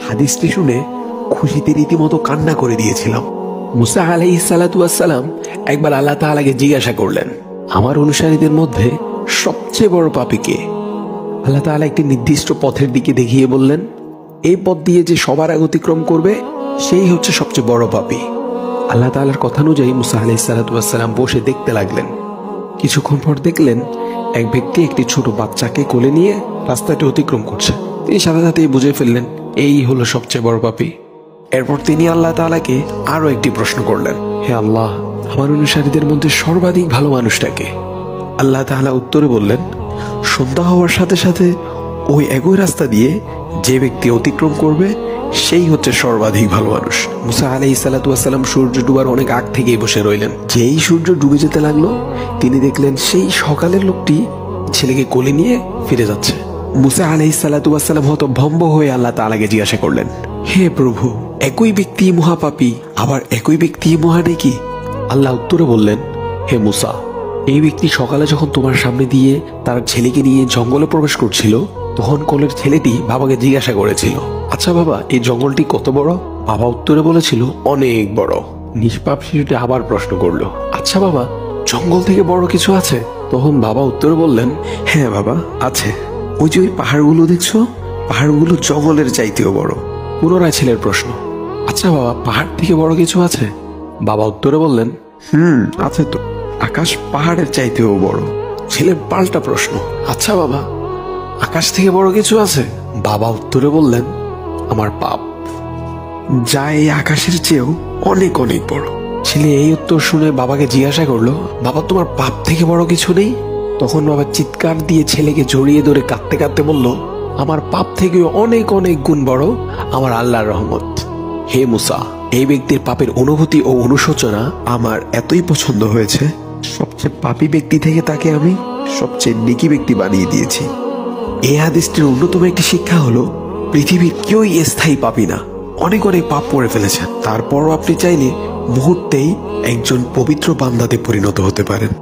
হাদিসটি শুনে খুশিতে রীতিমতো কান্না করে দিয়েছিলাম। মুসা আলাইহিস সালাতু ওয়াস সালাম একবার আল্লাহ তাআলাকে জিজ্ঞাসা করলেন, আমার অনুসারীদের মধ্যে সবচেয়ে বড় পাপী কে? আল্লাহ তাআলা একটি নির্দিষ্ট পথের দিকে দেখিয়ে বললেন, এই পথ দিয়ে যে সবার আগে অতিক্রম করবে সেই হচ্ছে সবচেয়ে বড় পাপী। আল্লাহ তাআলার কথা অনুযায়ী মুসা আলাইহিস সালাতু ওয়াস সালাম বসে দেখতে লাগলেন। কিছুক্ষণ পর দেখলেন এক ব্যক্তি একটি ছোট বাচ্চাকে কোলে নিয়ে রাস্তাটি অতিক্রম করছে। তিনি সাথে সাথেই বুঝে ফেললেন এই হলো সবচেয়ে বড় পাপী। এরপর তিনি আল্লাহ তাআলাকে আরো একটি প্রশ্ন করলেন, হে আল্লাহ, আমার অনুসারীদের মধ্যে সর্বাধিক ভালো মানুষটাকে? আল্লাহ তাআলা উত্তরে বললেন, সন্ধ্যা হওয়ার সাথে সাথে ওই একই রাস্তা দিয়ে যে ব্যক্তি অতিক্রম করবে সেই হচ্ছে সর্বাধিক ভালো মানুষ। মুসা আলাইহিস সালাতু ওয়াস সালাম সূর্য ডুবার অনেক আগ থেকেই বসে রইলেন। যেই সূর্য ডুবে যেতে লাগলো তিনি দেখলেন সেই সকালের লোকটি ছেলেকে কোলে নিয়ে ফিরে যাচ্ছে। মুসা আলাইহিস সালাতু ওয়াস সালাম হতভম্ব হয়ে আল্লাহ তাআলাকে জিজ্ঞাসা করলেন, হে প্রভু, একই ব্যক্তি মহাপাপী আবার একই ব্যক্তি মহানেকি? আল্লাহ উত্তরে বললেন, হে মুসা, এই ব্যক্তি সকালে যখন তোমার সামনে দিয়ে তার ছেলেকে নিয়ে জঙ্গলে প্রবেশ করছিল তখন কোলের ছেলেটি বাবাকে জিজ্ঞাসা করেছিল, আচ্ছা বাবা, এই জঙ্গলটি কত বড়? বাবা উত্তরে বলেছিল, অনেক বড়। নিষ্পাপ শিশুটি আবার প্রশ্ন করলো, আচ্ছা বাবা, জঙ্গল থেকে বড় কিছু আছে? তখন বাবা উত্তরে বললেন, হ্যাঁ বাবা, আছে। ওই যে ওই পাহাড়গুলো দেখছো, পাহাড়গুলো জঙ্গলের চাইতেও বড়। পুনরায় ছেলের প্রশ্ন, আচ্ছা বাবা, পাহাড় থেকে বড় কিছু আছে? বাবা উত্তরে বললেন, আছে তো, আকাশ পাহাড়ের চাইতেও বড়। ছেলের পাল্টা প্রশ্ন, আচ্ছা বাবা, আকাশ থেকে বড় কিছু আছে? বাবা উত্তরে বললেন, আমার পাপ, যা এই আকাশের চেয়েও অনেক অনেক বড়। ছেলে এই উত্তর শুনে বাবাকে জিজ্ঞাসা করলো, বাবা, তোমার পাপ থেকে বড় কিছু নেই? তখন বাবা চিৎকার দিয়ে ছেলেকে জড়িয়ে ধরে কাঁদতে কাঁদতে বলল, আমার পাপ থেকে অনেক অনেক গুণ বড় আমার আল্লাহর রহমত। হে মুসা, এই ব্যক্তির পাপের অনুভূতি ও অনুশোচনা আমার এতই পছন্দ হয়েছে, সবচেয়ে পাপী ব্যক্তি থেকে তাকে আমি সবচেয়ে নেকি ব্যক্তি বানিয়ে দিয়েছি। এই হাদিসটির অন্যতম একটি শিক্ষা হলো, পৃথিবীর কেউই স্থায়ী পাপী না। অনেক অনেক পাপ করে ফেলেছেন, তারপরও আপনি চাইলে মুহূর্তেই একজন পবিত্র বান্দাতে পরিণত হতে পারেন।